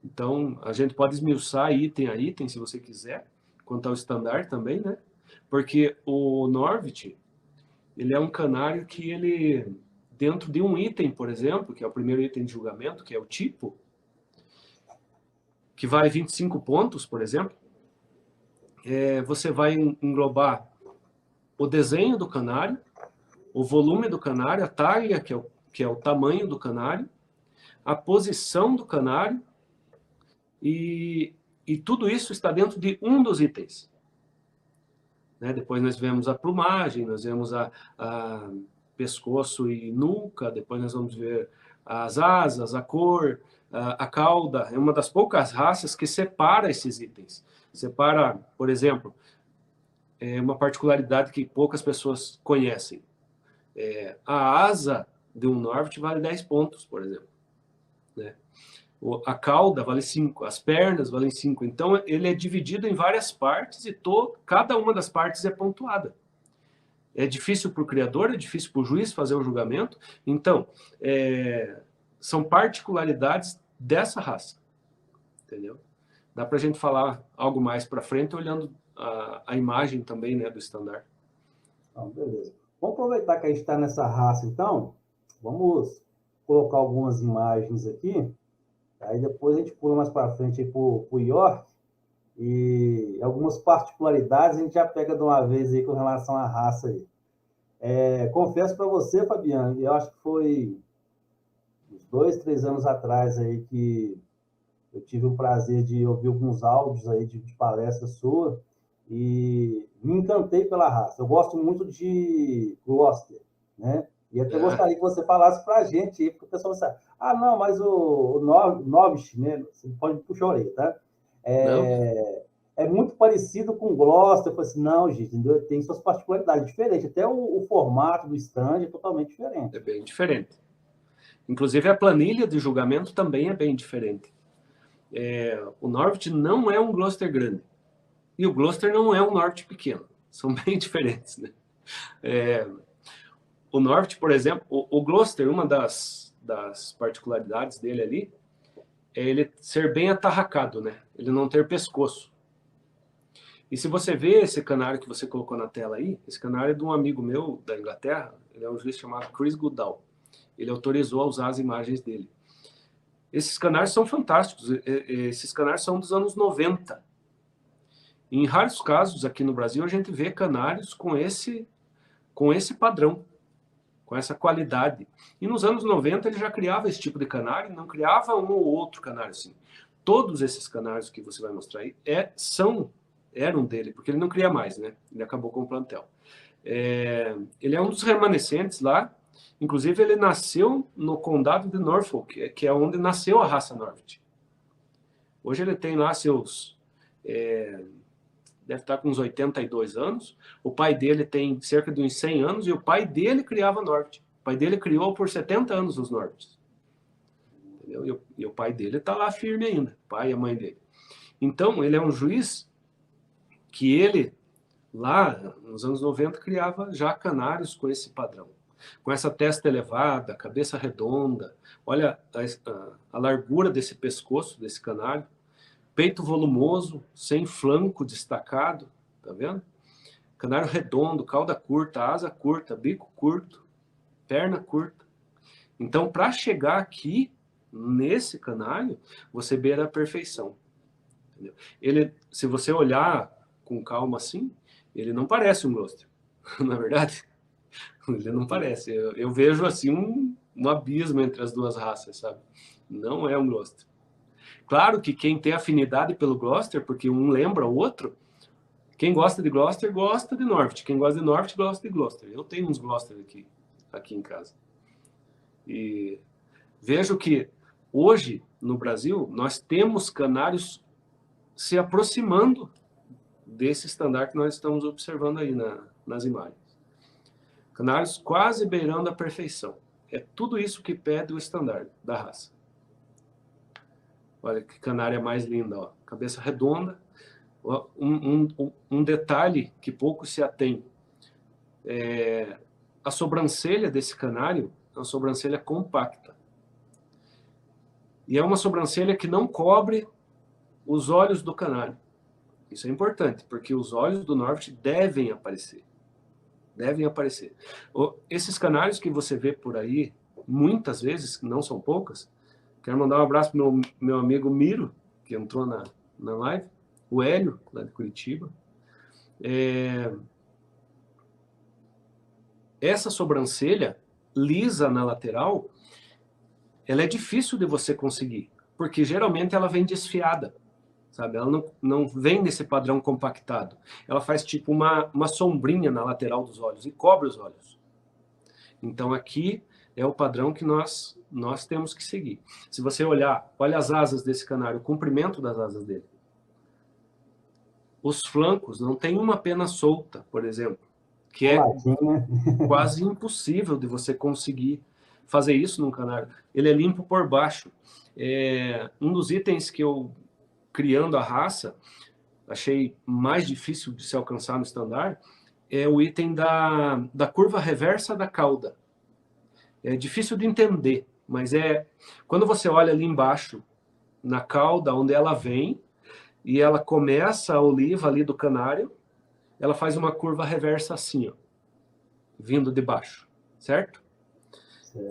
Então, a gente pode esmiuçar item a item, se você quiser, quanto ao standard também, né? Porque o Norvit, ele é um canário que ele, dentro de um item, por exemplo, que é o primeiro item de julgamento, que é o tipo, que vale 25 pontos, por exemplo, você vai englobar o desenho do canário, o volume do canário, a talha, que é o tamanho do canário, a posição do canário, e tudo isso está dentro de um dos itens. Né? Depois nós vemos a plumagem, nós vemos a pescoço e nuca, depois nós vamos ver as asas, a cor, a cauda. É uma das poucas raças que separa esses itens. Separa, por exemplo, uma particularidade que poucas pessoas conhecem. A asa de um Norvit vale 10 pontos, por exemplo. Né? A cauda vale 5, as pernas valem 5. Então, ele é dividido em várias partes e cada uma das partes é pontuada. É difícil para o criador, é difícil para o juiz fazer o julgamento. Então, são particularidades dessa raça. Entendeu? Dá para a gente falar algo mais para frente, olhando a imagem também, né, do estandarte. Então, beleza. Vamos aproveitar que a gente está nessa raça, então. Vamos colocar algumas imagens aqui. Aí depois a gente pula mais para frente para o York. E algumas particularidades a gente já pega de uma vez aí com relação à raça aí. Confesso para você, Fabiano, eu acho que foi uns 2, 3 anos atrás aí que eu tive o prazer de ouvir alguns áudios aí de palestra sua e me encantei pela raça. Eu gosto muito de Gloucester, né? E até gostaria que você falasse para a gente aí, porque o pessoal sabe, não, mas o Novice, né? Você pode puxar a orelha, tá? Não? É muito parecido com o Gloucester. Eu falei assim, não, gente, entendeu? Tem suas particularidades diferentes. Até o formato do stand é totalmente diferente. É bem diferente. Inclusive, a planilha de julgamento também é bem diferente. O Norvit não é um Gloucester grande. E o Gloucester não é um Norvit pequeno. São bem diferentes, né? O Norvit, por exemplo, o Gloucester, uma das particularidades dele ali, é ele ser bem atarracado, né? Ele não ter pescoço. E se você vê esse canário que você colocou na tela aí, esse canário é de um amigo meu da Inglaterra, ele é um juiz chamado Chris Goodall. Ele autorizou a usar as imagens dele. Esses canários são fantásticos. Esses canários são dos anos 90. Em raros casos, aqui no Brasil, a gente vê canários com esse padrão, com essa qualidade. E nos anos 90 ele já criava esse tipo de canário, não criava um ou outro canário assim. Todos esses canários que você vai mostrar aí eram dele, porque ele não cria mais, né? Ele acabou com o plantel. Ele é um dos remanescentes lá. Inclusive, ele nasceu no condado de Norfolk, que é onde nasceu a raça Norvit. Hoje ele tem lá seus... deve estar com uns 82 anos. O pai dele tem cerca de uns 100 anos e o pai dele criava Norvit. O pai dele criou por 70 anos os Norvits. Entendeu? E o pai dele está lá firme ainda, o pai e a mãe dele. Então, ele é um juiz que ele, lá nos anos 90, criava já canários com esse padrão. Com essa testa elevada, cabeça redonda. Olha a largura desse pescoço, desse canário. Peito volumoso, sem flanco destacado, tá vendo? Canário redondo, cauda curta, asa curta, bico curto, perna curta. Então, para chegar aqui, nesse canário, você beira a perfeição. Entendeu? Ele, se você olhar com calma assim, ele não parece um Gloucester, na verdade. Ele não parece. Eu vejo assim um abismo entre as duas raças, sabe? Não é um Gloucester. Claro que quem tem afinidade pelo Gloucester, porque um lembra o outro, quem gosta de Gloucester gosta de Norvit. Quem gosta de Norvit gosta de Gloucester. Eu tenho uns Gloucester aqui em casa. E vejo que hoje, no Brasil, nós temos canários se aproximando desse estandarte que nós estamos observando aí nas imagens. Canários quase beirando a perfeição. É tudo isso que pede o estandarte da raça. Olha que canária mais linda, ó. Cabeça redonda. Um detalhe que pouco se atém. A sobrancelha desse canário é uma sobrancelha compacta. E é uma sobrancelha que não cobre os olhos do canário. Isso é importante, porque os olhos do Norvit devem aparecer. Devem aparecer. Esses canários que você vê por aí, muitas vezes, que não são poucas, quero mandar um abraço para o meu amigo Miro, que entrou na live, o Hélio, lá de Curitiba. Essa sobrancelha lisa na lateral, ela é difícil de você conseguir, porque geralmente ela vem desfiada, sabe? Ela não vem nesse padrão compactado. Ela faz tipo uma sombrinha na lateral dos olhos e cobre os olhos. Então aqui é o padrão que nós temos que seguir. Se você olha as asas desse canário, o comprimento das asas dele. Os flancos não tem uma pena solta, por exemplo, que é quase impossível de você conseguir fazer isso num canário. Ele é limpo por baixo. Um dos itens que eu, criando a raça, achei mais difícil de se alcançar no standard, é o item da curva reversa da cauda. É difícil de entender, mas quando você olha ali embaixo, na cauda, onde ela vem, e ela começa a oliva ali do canário, ela faz uma curva reversa assim, ó, vindo de baixo, certo?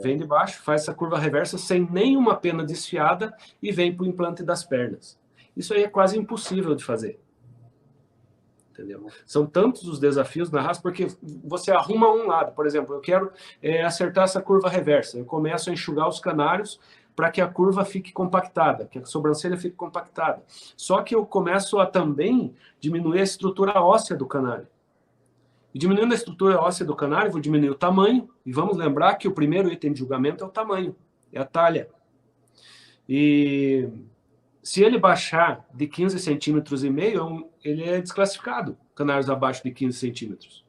Vem de baixo, faz essa curva reversa sem nenhuma pena desfiada e vem para o implante das pernas. Isso aí é quase impossível de fazer. Entendeu? São tantos os desafios na raça, porque você arruma um lado. Por exemplo, eu quero acertar essa curva reversa. Eu começo a enxugar os canários para que a curva fique compactada, que a sobrancelha fique compactada. Só que eu começo a também diminuir a estrutura óssea do canário. E diminuindo a estrutura óssea do canário, vou diminuir o tamanho. E vamos lembrar que o primeiro item de julgamento é o tamanho, é a talha. E se ele baixar de 15,5 centímetros, ele é desclassificado, canários abaixo de 15 centímetros.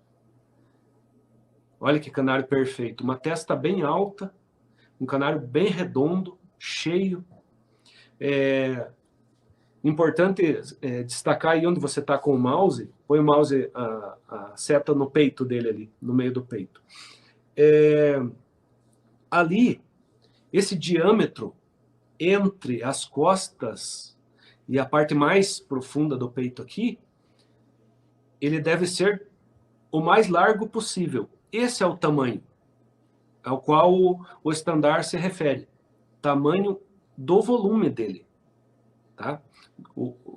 Olha que canário perfeito. Uma testa bem alta, um canário bem redondo, cheio. Importante destacar aí onde você está com o mouse. Põe o mouse, a seta no peito dele ali, no meio do peito. Ali, esse diâmetro entre as costas e a parte mais profunda do peito aqui, ele deve ser o mais largo possível. Esse é o tamanho ao qual o estandar se refere. Tamanho do volume dele. Tá?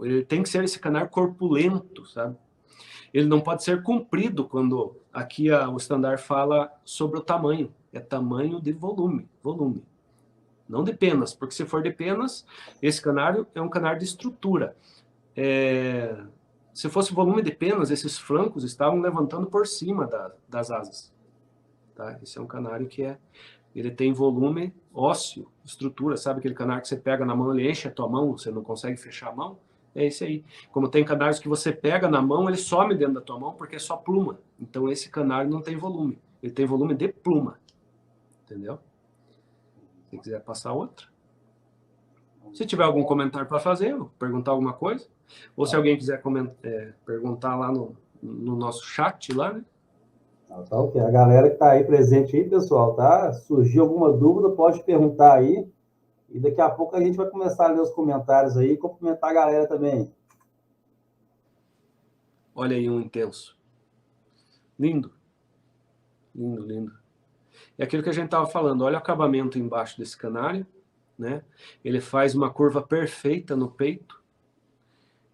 Ele tem que ser esse canário corpulento, sabe? Ele não pode ser comprido quando aqui o estandar fala sobre o tamanho. É tamanho de volume. Não de penas, porque se for de penas, esse canário é um canário de estrutura. Se fosse volume de penas, esses flancos estavam levantando por cima das asas. Tá? Esse é um canário que ele tem volume ósseo, estrutura. Sabe aquele canário que você pega na mão, ele enche a tua mão, você não consegue fechar a mão? É esse aí. Como tem canários que você pega na mão, ele some dentro da tua mão porque é só pluma. Então esse canário não tem volume. Ele tem volume de pluma. Entendeu? Se quiser passar outra. Se tiver algum comentário para fazer, ou perguntar alguma coisa, ou se alguém quiser perguntar lá no nosso chat lá, né? Tá ok. A galera que está aí presente aí, pessoal, tá? Surgiu alguma dúvida, pode perguntar aí. E daqui a pouco a gente vai começar a ler os comentários aí e cumprimentar a galera também. Olha aí um intenso. Lindo. Lindo. É aquilo que a gente estava falando. Olha o acabamento embaixo desse canário, né? Ele faz uma curva perfeita no peito.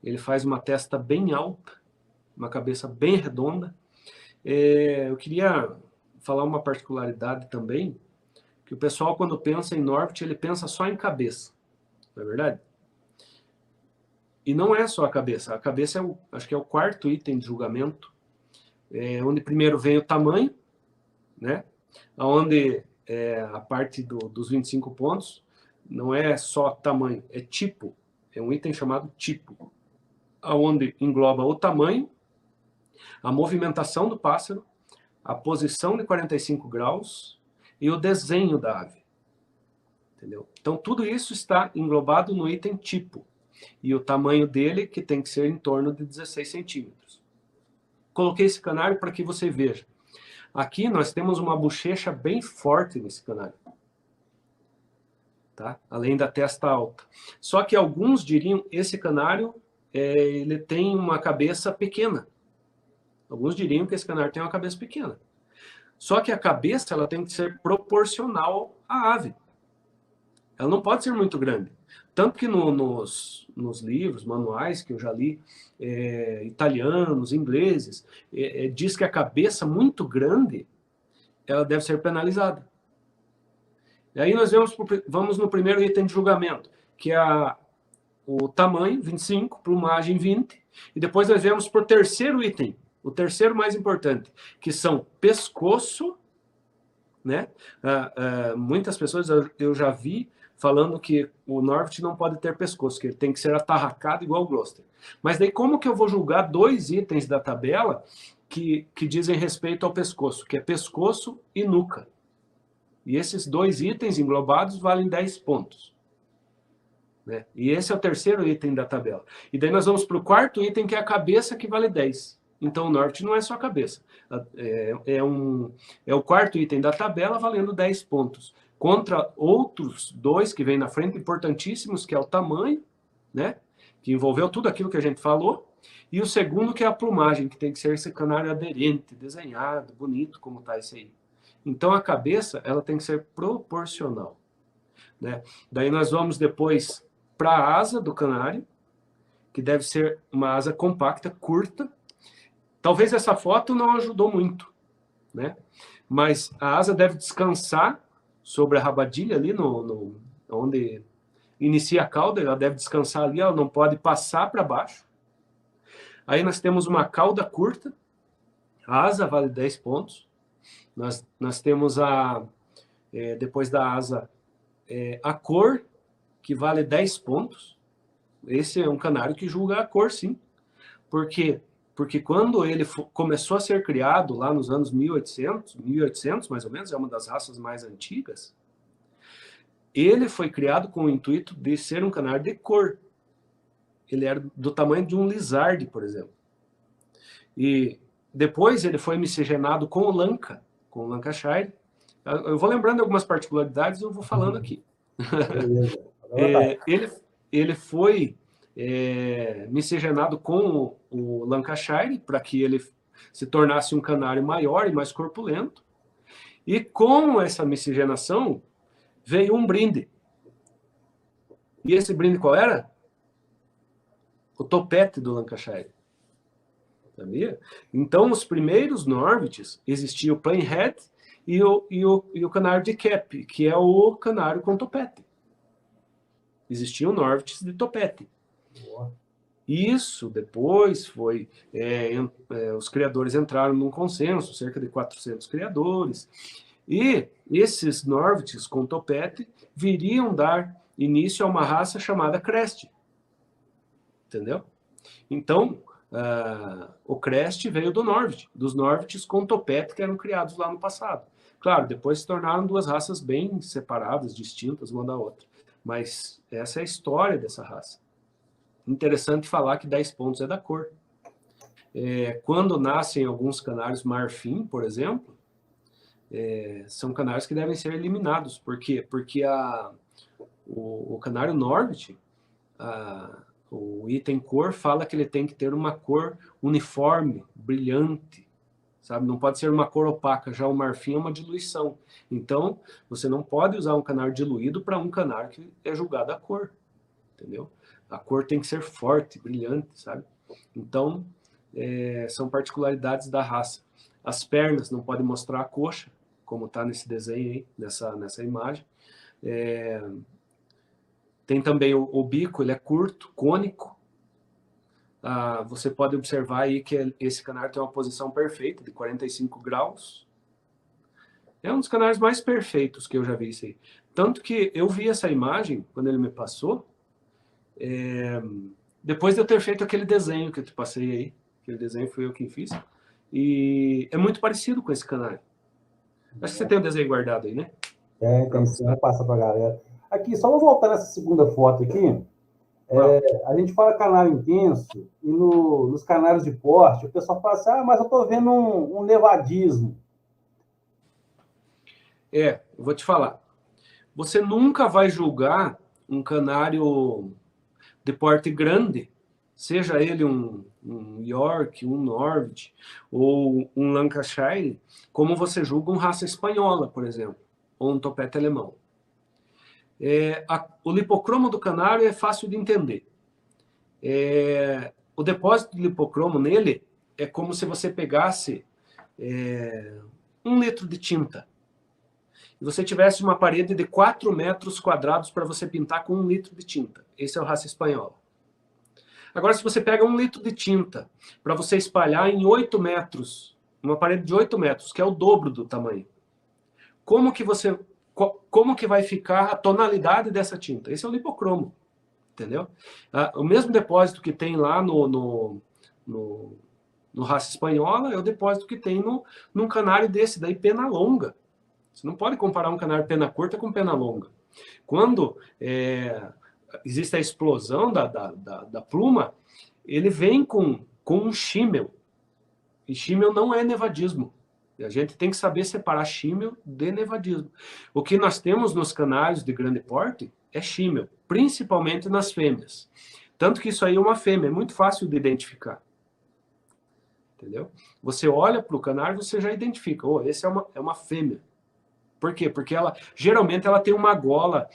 Ele faz uma testa bem alta, uma cabeça bem redonda. Eu queria falar uma particularidade também, que o pessoal, quando pensa em Norvit, ele pensa só em cabeça. Não é verdade? E não é só a cabeça. A cabeça acho que é o quarto item de julgamento, onde primeiro vem o tamanho, né? Onde a parte dos 25 pontos não é só tamanho, é tipo. É um item chamado tipo, onde engloba o tamanho, a movimentação do pássaro, a posição de 45 graus e o desenho da ave. Entendeu? Então, tudo isso está englobado no item tipo. E o tamanho dele, que tem que ser em torno de 16 centímetros. Coloquei esse canário para que você veja. Aqui nós temos uma bochecha bem forte nesse canário. tá? Além da testa alta. Só que alguns diriam esse canário ele tem uma cabeça pequena. Alguns diriam que esse canário tem uma cabeça pequena. Só que a cabeça ela tem que ser proporcional à ave. Ela não pode ser muito grande. Tanto que nos livros, manuais que eu já li, italianos, ingleses, diz que a cabeça muito grande ela deve ser penalizada. E aí nós vamos no primeiro item de julgamento, que é o tamanho, 25, plumagem 20, e depois nós vamos para o terceiro item, o terceiro mais importante, que são pescoço, né? Muitas pessoas eu já vi falando que o Norvit não pode ter pescoço, que ele tem que ser atarracado igual o Gloucester. Mas daí como que eu vou julgar 2 itens da tabela que dizem respeito ao pescoço, que é pescoço e nuca? E esses 2 itens englobados valem 10 pontos. Né? E esse é o terceiro item da tabela. E daí nós vamos para o quarto item, que é a cabeça, que vale 10. Então o Norvit não é só a cabeça. É o quarto item da tabela, valendo 10 pontos. Contra outros 2 que vêm na frente, importantíssimos, que é o tamanho, né? Que envolveu tudo aquilo que a gente falou. E o segundo, que é a plumagem, que tem que ser esse canário aderente, desenhado, bonito, como está esse aí. Então, a cabeça ela tem que ser proporcional. Né? Daí nós vamos depois para a asa do canário, que deve ser uma asa compacta, curta. Talvez essa foto não ajudou muito, né? Mas a asa deve descansar sobre a rabadilha ali, onde inicia a cauda, ela deve descansar ali, ela não pode passar para baixo. Aí nós temos uma cauda curta, a asa vale 10 pontos. Nós temos depois da asa, a cor, que vale 10 pontos. Esse é um canário que julga a cor, sim. Por quê? Porque quando ele começou a ser criado, lá nos anos 1800 mais ou menos, é uma das raças mais antigas, ele foi criado com o intuito de ser um canário de cor. Ele era do tamanho de um lizard, por exemplo. E depois ele foi miscigenado com o Lancashire. Eu vou lembrando algumas particularidades e eu vou falando aqui. Ele foi miscigenado com o Lancashire para que ele se tornasse um canário maior e mais corpulento. E com essa miscigenação veio um brinde. E esse brinde qual era? O topete do Lancashire. Sabia? Então, os primeiros Norvits, existia o Plainhead e o canário de cap, que é o canário com topete. Existiam Norvits de topete. Boa. Isso depois foi... os criadores entraram num consenso, cerca de 400 criadores, e esses Norvits com topete viriam dar início a uma raça chamada Crest. Entendeu? Então, o Crest veio dos Norvits com topete que eram criados lá no passado. Claro, depois se tornaram 2 raças bem separadas, distintas uma da outra. Mas essa é a história dessa raça. Interessante falar que 10 pontos é da cor. Quando nascem alguns canários marfim, por exemplo, são canários que devem ser eliminados. Por quê? Porque o canário Norvit, o item cor fala que ele tem que ter uma cor uniforme, brilhante, sabe? Não pode ser uma cor opaca. Já o marfim é uma diluição. Então, você não pode usar um canário diluído para um canário que é julgado a cor, entendeu? A cor tem que ser forte, brilhante, sabe? Então, são particularidades da raça. As pernas não podem mostrar a coxa, como está nesse desenho aí, nessa imagem. Tem também o bico, ele é curto, cônico. Você pode observar aí que esse canário tem uma posição perfeita, de 45 graus. É um dos canários mais perfeitos que eu já vi isso aí. Tanto que eu vi essa imagem, quando ele me passou, depois de eu ter feito aquele desenho que eu te passei aí. Aquele desenho foi eu quem fiz. E é muito parecido com esse canário. Acho que você tem o desenho guardado aí, né? Tem sim, vou passar para a galera. Aqui, só vou voltar nessa segunda foto aqui. A gente fala canário intenso, e nos canários de porte, o pessoal fala assim, mas eu estou vendo um levadismo. Eu vou te falar. você nunca vai julgar um canário de porte grande, seja ele um York, um Norwich ou um Lancashire, como você julga um raça espanhola, por exemplo, ou um topete alemão. O lipocromo do canário é fácil de entender. O depósito de lipocromo nele é como se você pegasse 1 litro de tinta e você tivesse uma parede de 4 metros quadrados para você pintar com 1 litro de tinta. Esse é o raça espanhola. Agora, se você pega 1 litro de tinta para você espalhar em 8 metros, uma parede de 8 metros, que é o dobro do tamanho, como que vai ficar a tonalidade dessa tinta? Esse é o lipocromo, entendeu? O mesmo depósito que tem lá no raça espanhola é o depósito que tem num canário desse, daí pena longa. Você não pode comparar um canário pena curta com pena longa. Quando existe a explosão da pluma, ele vem com um shimmer. E shimmer não é nevadismo. A gente tem que saber separar shimmer de nevadismo. O que nós temos nos canários de grande porte é shimmer, principalmente nas fêmeas. Tanto que isso aí é uma fêmea, é muito fácil de identificar. Entendeu? Você olha para o canário, você já identifica. Esse é uma fêmea. Por quê? Porque geralmente ela tem uma gola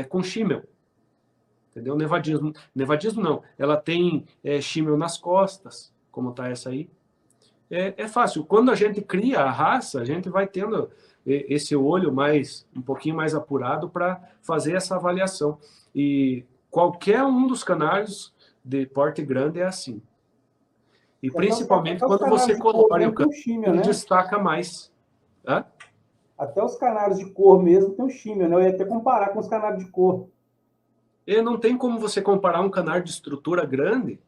com shimmer. Entendeu? Nevadismo não. Ela tem shimmer nas costas, como está essa aí. É fácil. Quando a gente cria a raça, a gente vai tendo esse olho um pouquinho mais apurado para fazer essa avaliação. E qualquer um dos canários de porte grande é assim. E principalmente quando você colore o canário, ele destaca mais. Hã? Até os canários de cor mesmo tem um shimmer, né? Eu ia até comparar com os canários de cor. Não tem como você comparar um canário de estrutura grande.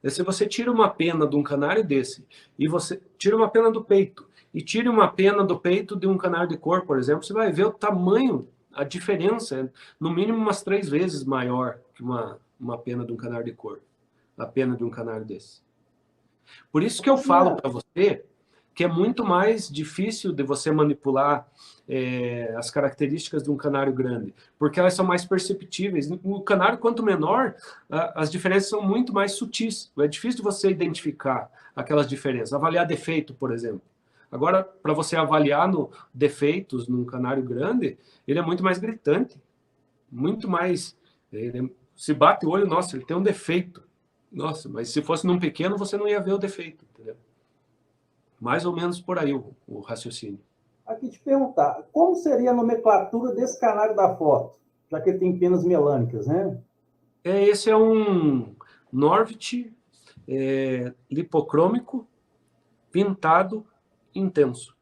Se você tira uma pena de um canário desse, e você tira uma pena do peito, e tira uma pena do peito de um canário de cor, por exemplo, você vai ver o tamanho, a diferença é no mínimo umas 3 vezes maior que uma pena de um canário de cor. A pena de um canário desse. Por isso que eu falo para você que é muito mais difícil de você manipular as características de um canário grande, porque elas são mais perceptíveis. No canário, quanto menor, as diferenças são muito mais sutis. É difícil de você identificar aquelas diferenças. Avaliar defeito, por exemplo. Agora, para você avaliar defeitos num canário grande, ele é muito mais gritante. Muito mais... se bate o olho, nossa, ele tem um defeito. Nossa, mas se fosse num pequeno, você não ia ver o defeito, entendeu? Mais ou menos por aí o raciocínio. Aqui te perguntar, como seria a nomenclatura desse canário da foto? Já que ele tem penas melânicas, né? Esse é um Norwich lipocrômico pintado intenso.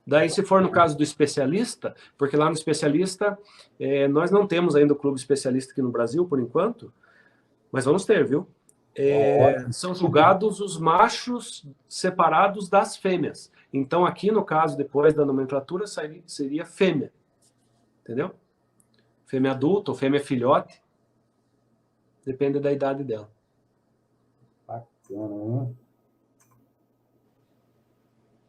Daí, se for no caso do especialista, porque lá no especialista, nós não temos ainda o clube especialista aqui no Brasil, por enquanto, mas vamos ter, viu? São julgados os machos separados das fêmeas. Então, aqui no caso, depois da nomenclatura, seria fêmea. Entendeu? Fêmea adulta ou fêmea filhote. Depende da idade dela. Bacana, né?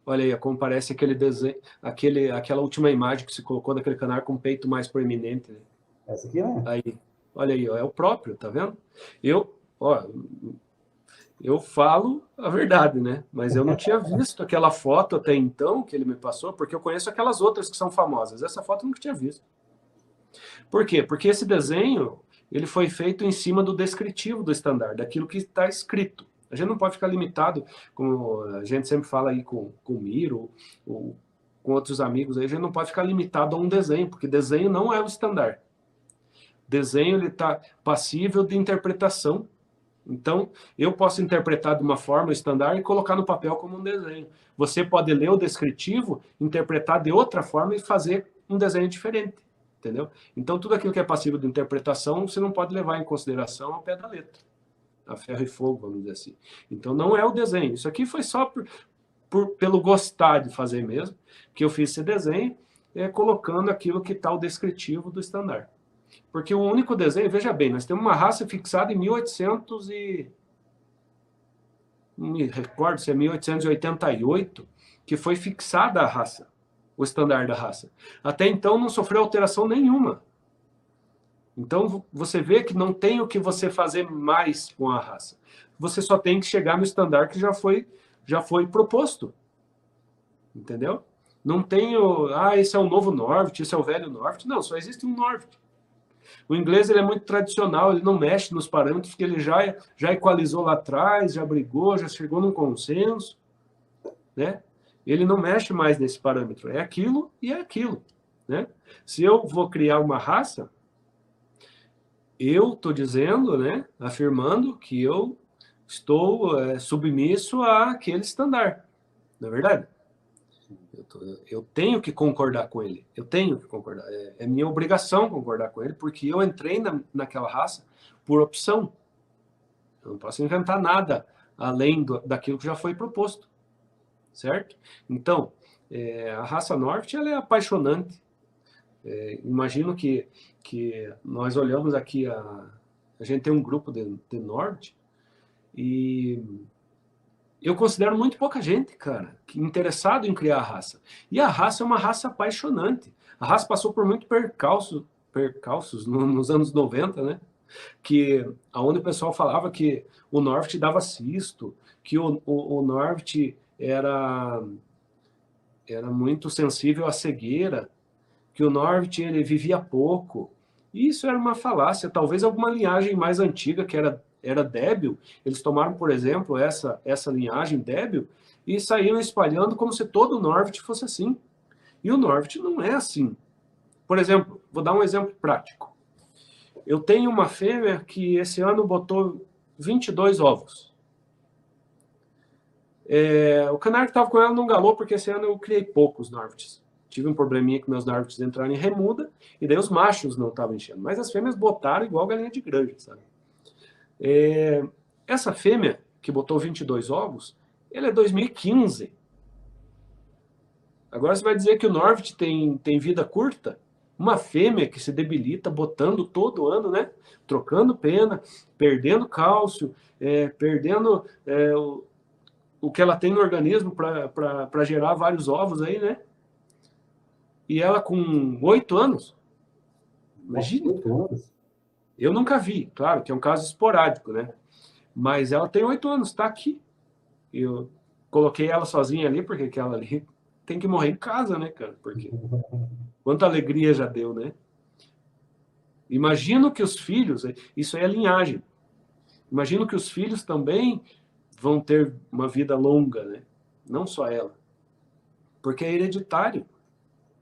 Olha aí, como parece aquele desenho, aquela última imagem que se colocou daquele canário com o peito mais proeminente. Né? Essa aqui, né? Aí, olha aí, ó, é o próprio, tá vendo? Eu falo a verdade, né? Mas eu não tinha visto aquela foto até então que ele me passou, porque eu conheço aquelas outras que são famosas. Essa foto eu nunca tinha visto. Por quê? Porque esse desenho ele foi feito em cima do descritivo do estandarte, daquilo que está escrito. A gente não pode ficar limitado, como a gente sempre fala aí com o Miro, ou com outros amigos, aí, a gente não pode ficar limitado a um desenho, porque desenho não é o estandarte. Desenho está passível de interpretação. Então, eu posso interpretar de uma forma estandarte e colocar no papel como um desenho. Você pode ler o descritivo, interpretar de outra forma e fazer um desenho diferente. Entendeu? Então, tudo aquilo que é passível de interpretação, você não pode levar em consideração ao pé da letra. A ferro e fogo, vamos dizer assim. Então, não é o desenho. Isso aqui foi só pelo gostar de fazer mesmo, que eu fiz esse desenho, colocando aquilo que está o descritivo do estandarte. Porque o único desenho, veja bem, nós temos uma raça fixada em 1800 e... não me recordo se é 1888, que foi fixada a raça. o estandarte da raça. Até então não sofreu alteração nenhuma. Então você vê que não tem o que você fazer mais com a raça. Você só tem que chegar no estandarte que já foi proposto. Entendeu? Não tem esse é o novo Norvit, esse é o velho Norvit. Não, só existe um Norvit. O inglês ele é muito tradicional, ele não mexe nos parâmetros, que ele já equalizou lá atrás, já brigou, já chegou num consenso, né? Ele não mexe mais nesse parâmetro. É aquilo e é aquilo, né? Se eu vou criar uma raça, eu estou dizendo, né, afirmando que eu estou submisso àquele estandarte, não é verdade? Eu tenho que concordar com ele, eu tenho que concordar, é minha obrigação concordar com ele, porque eu entrei naquela raça por opção. Eu não posso inventar nada além daquilo que já foi proposto, certo? Então, a raça Norvit, ela é apaixonante. Imagino que nós olhamos aqui, a gente tem um grupo de Norvit, e eu considero muito pouca gente, cara, interessado em criar a raça. E a raça é uma raça apaixonante. A raça passou por muito percalços nos anos 90, né? Onde o pessoal falava que o Norvit dava cisto, que o Norvit era muito sensível à cegueira, que o Norvit ele vivia pouco. E isso era uma falácia. Talvez alguma linhagem mais antiga, que era débil, eles tomaram, por exemplo, essa linhagem débil e saíram espalhando como se todo o Norvit fosse assim. E o Norvit não é assim. Por exemplo, vou dar um exemplo prático. Eu tenho uma fêmea que esse ano botou 22 ovos. O canário que estava com ela não galou, porque esse ano eu criei poucos Norvits. Tive um probleminha que meus Norvits entraram em remuda, e daí os machos não estavam enchendo. Mas as fêmeas botaram igual galinha de granja, sabe? Essa fêmea, que botou 22 ovos, ela é 2015. Agora você vai dizer que o Norvit tem vida curta? Uma fêmea que se debilita botando todo ano, né? Trocando pena, perdendo cálcio, perdendo o que ela tem no organismo para gerar vários ovos aí, né? E ela com 8 anos. Imagina. 8 anos? Eu nunca vi, claro, que é um caso esporádico, né? Mas ela tem 8 anos, está aqui. Eu coloquei ela sozinha ali, porque aquela ali tem que morrer em casa, né, cara? Porque quanta alegria já deu, né? Imagino que os filhos, isso aí é linhagem. Imagino que os filhos também vão ter uma vida longa, né? Não só ela. Porque é hereditário.